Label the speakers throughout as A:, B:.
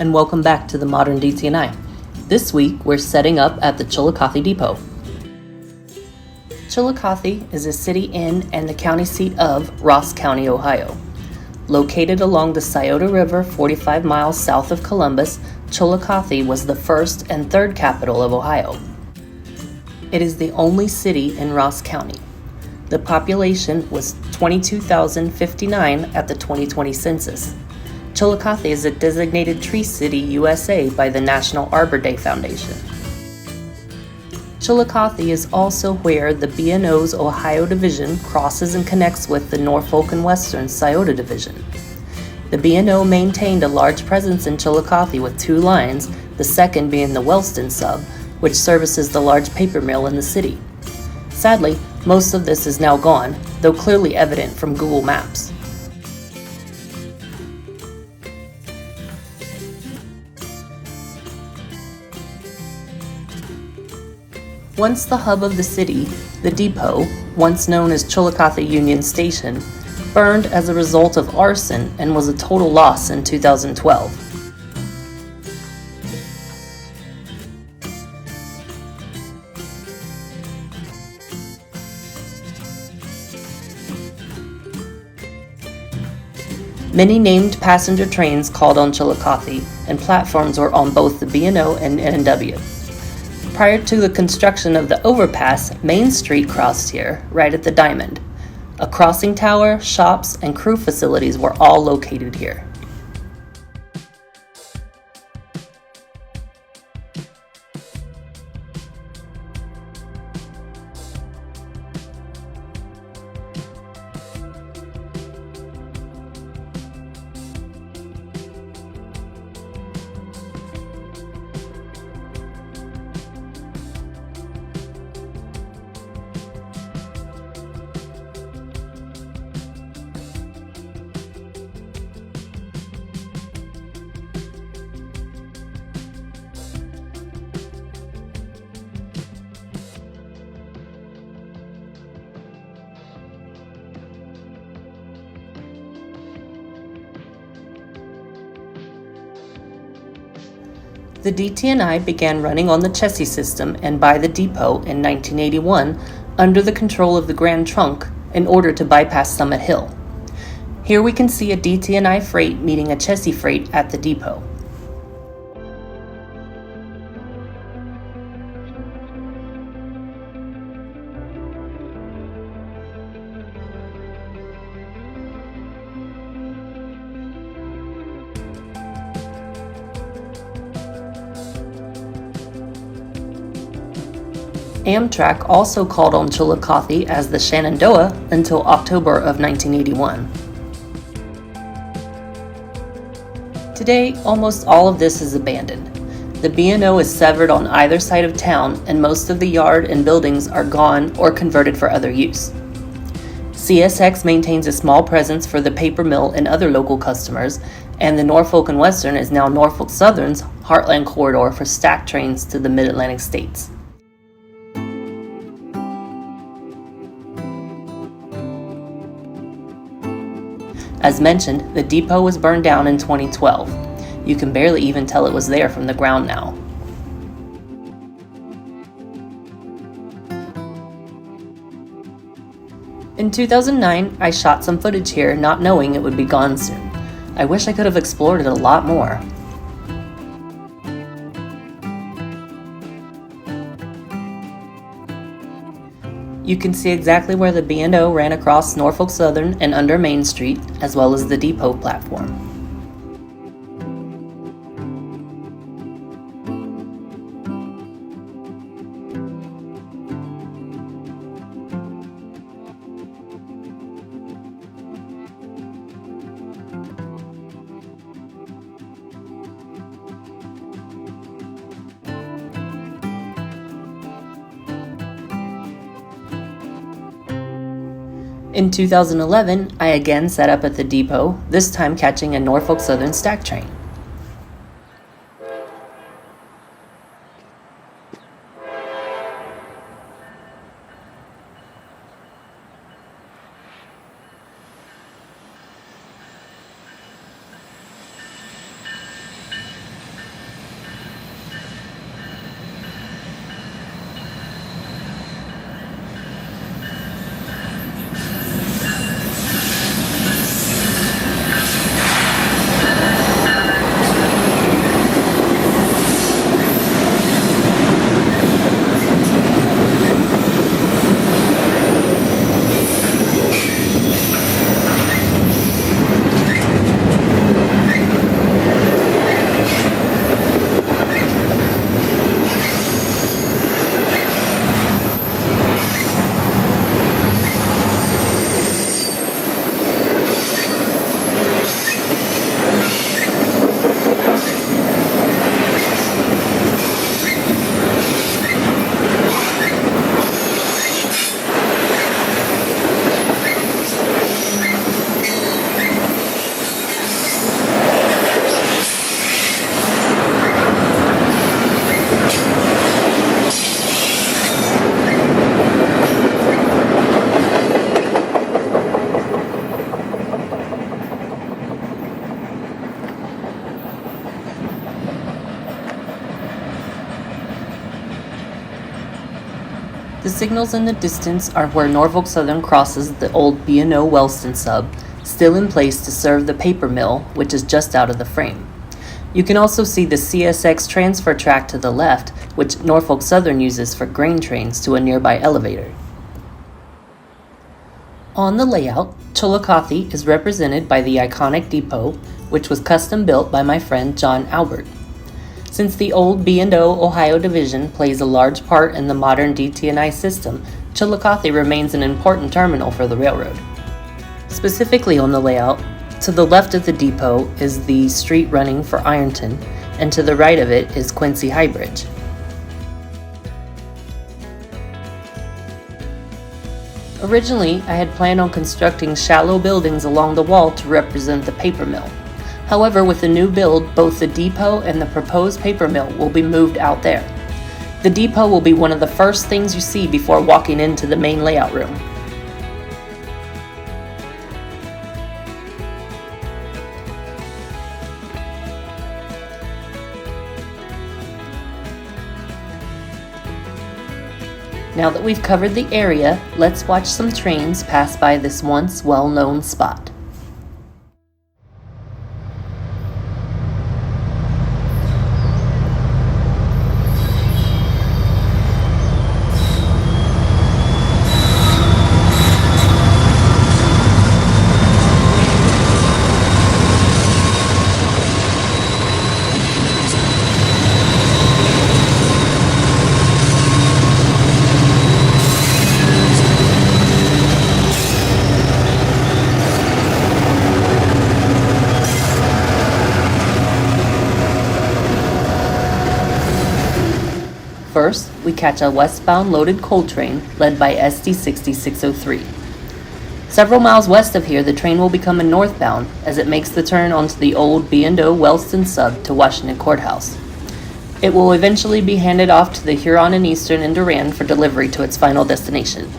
A: and welcome back to the Modern DT&I. This week, we're setting up at the Chillicothe Depot. Chillicothe is a city in and the county seat of Ross County, Ohio. Located along the Scioto River 45 miles south of Columbus, Chillicothe was the first and third capital of Ohio. It is the only city in Ross County. The population was 22,059 at the 2020 census. Chillicothe is a designated Tree City, USA by the National Arbor Day Foundation. Chillicothe is also where the B&O's Ohio Division crosses and connects with the Norfolk and Western Scioto Division. The B&O maintained a large presence in Chillicothe with two lines, the second being the Wellston sub, which services the large paper mill in the city. Sadly, most of this is now gone, though clearly evident from Google Maps. Once the hub of the city, the depot, once known as Chillicothe Union Station, burned as a result of arson and was a total loss in 2012. Many named passenger trains called on Chillicothe, and platforms were on both the B&O and N&W. Prior to the construction of the overpass, Main Street crossed here, right at the Diamond. A crossing tower, shops, and crew facilities were all located here. The DT&I began running on the chassis system and by the depot in 1981 under the control of the Grand Trunk in order to bypass Summit Hill. Here we can see a DT&I freight meeting a chassis freight at the depot. Amtrak also called on Chillicothe as the Shenandoah until October of 1981. Today, almost all of this is abandoned. The B&O is severed on either side of town, and most of the yard and buildings are gone or converted for other use. CSX maintains a small presence for the paper mill and other local customers, and the Norfolk and Western is now Norfolk Southern's Heartland corridor for stacked trains to the Mid-Atlantic states. As mentioned, the depot was burned down in 2012. You can barely even tell it was there from the ground now. In 2009, I shot some footage here not knowing it would be gone soon. I wish I could have explored it a lot more. You can see exactly where the B&O ran across Norfolk Southern and under Main Street, as well as the depot platform. In 2011, I again set up at the depot, this time catching a Norfolk Southern stack train. The signals in the distance are where Norfolk Southern crosses the old B&O Wellston sub, still in place to serve the paper mill, which is just out of the frame. You can also see the CSX transfer track to the left, which Norfolk Southern uses for grain trains to a nearby elevator. On the layout, Chillicothe is represented by the iconic depot, which was custom built by my friend John Albert. Since the old B&O Ohio division plays a large part in the modern DT&I system, Chillicothe remains an important terminal for the railroad. Specifically on the layout, to the left of the depot is the street running for Ironton, and to the right of it is Quincy High Bridge. Originally, I had planned on constructing shallow buildings along the wall to represent the paper mill. However, with the new build, both the depot and the proposed paper mill will be moved out there. The depot will be one of the first things you see before walking into the main layout room. Now that we've covered the area, let's watch some trains pass by this once well-known spot. First, we catch a westbound loaded coal train led by SD 6603. Several miles west of here, the train will become a northbound as it makes the turn onto the old B&O Wellston sub to Washington Courthouse. It will eventually be handed off to the Huron and Eastern in Durand for delivery to its final destination.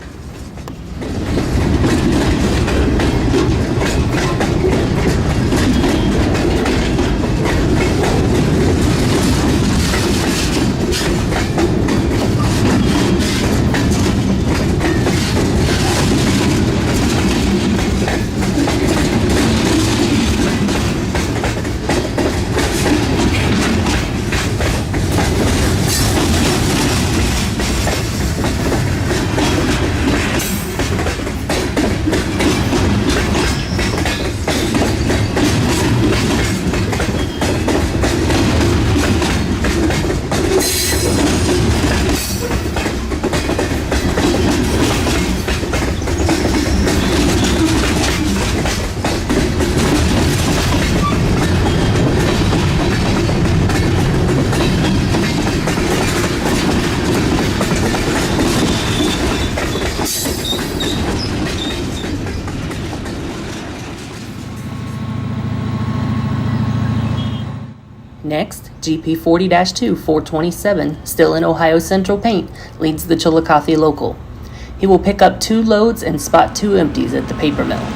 A: Next, GP 40-2 427, still in Ohio Central paint, leads the Chillicothe local. He will pick up 2 loads and spot 2 empties at the paper mill.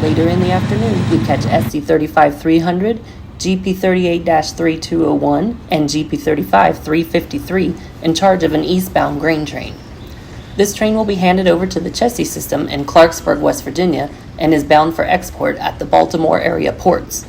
A: Later in the afternoon, we catch SC35-300, GP38-3201, and GP35-353 in charge of an eastbound grain train. This train will be handed over to the chassis system in Clarksburg, West Virginia, and is bound for export at the Baltimore area ports.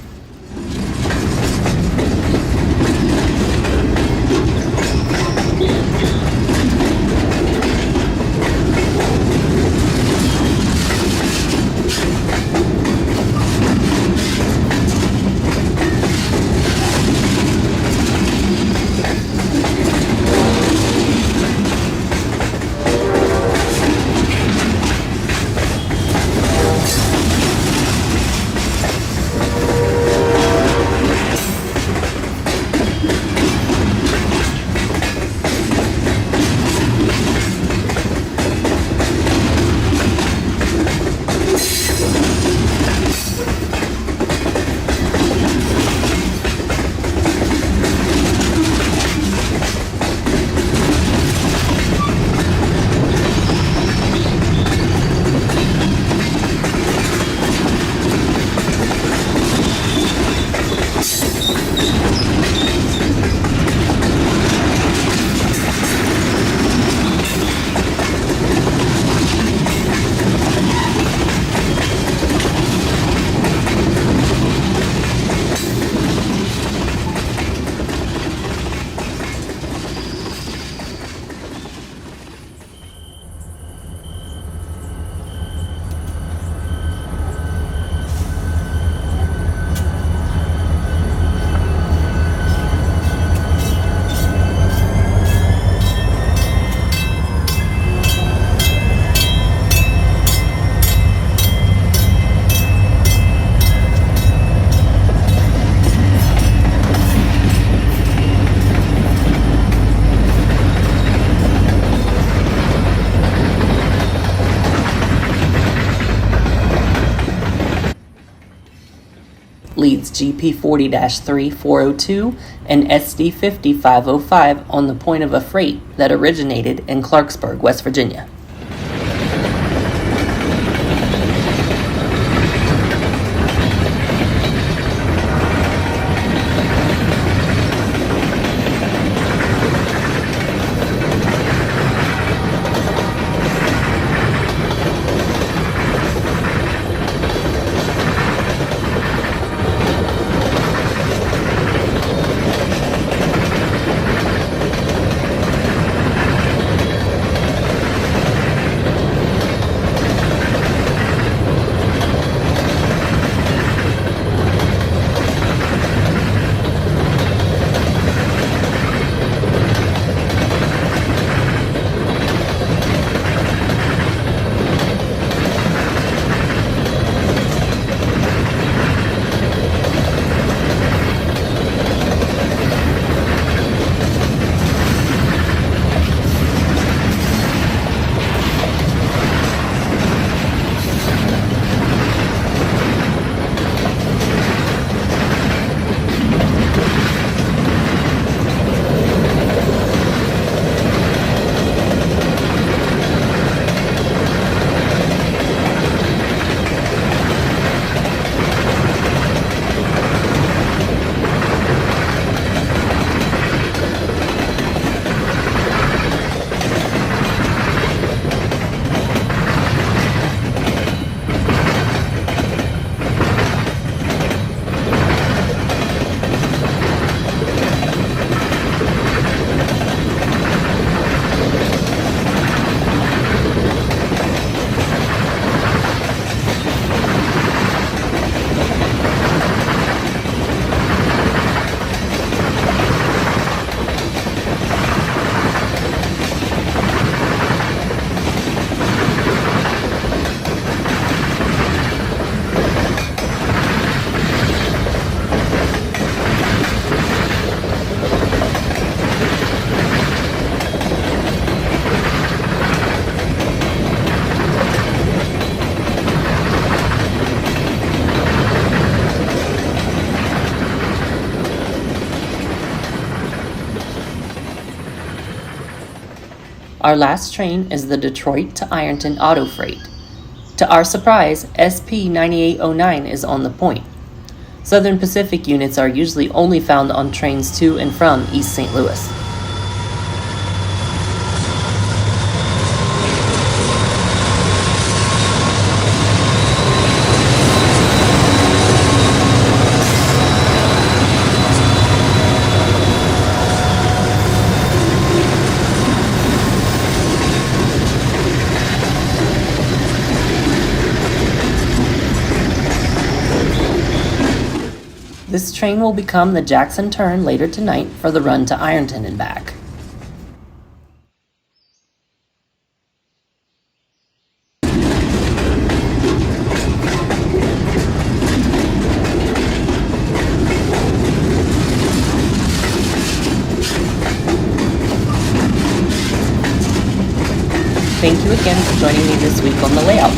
A: Leads GP40-3402 and SD50-505 on the point of a freight that originated in Clarksburg, West Virginia. Our last train is the Detroit to Ironton Auto Freight. To our surprise, SP 9809 is on the point. Southern Pacific units are usually only found on trains to and from East St. Louis. This train will become the Jackson turn later tonight for the run to Ironton and back. Thank you again for joining me this week on the layout.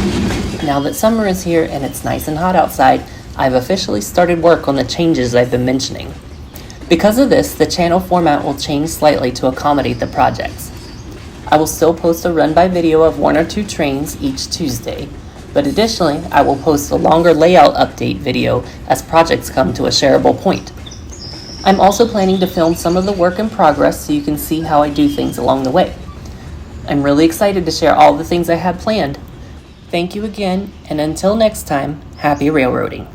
A: Now that summer is here and it's nice and hot outside, I've officially started work on the changes I've been mentioning. Because of this, the channel format will change slightly to accommodate the projects. I will still post a run-by video of 1 or 2 trains each Tuesday, but additionally, I will post a longer layout update video as projects come to a shareable point. I'm also planning to film some of the work in progress so you can see how I do things along the way. I'm really excited to share all the things I have planned. Thank you again, and until next time, happy railroading.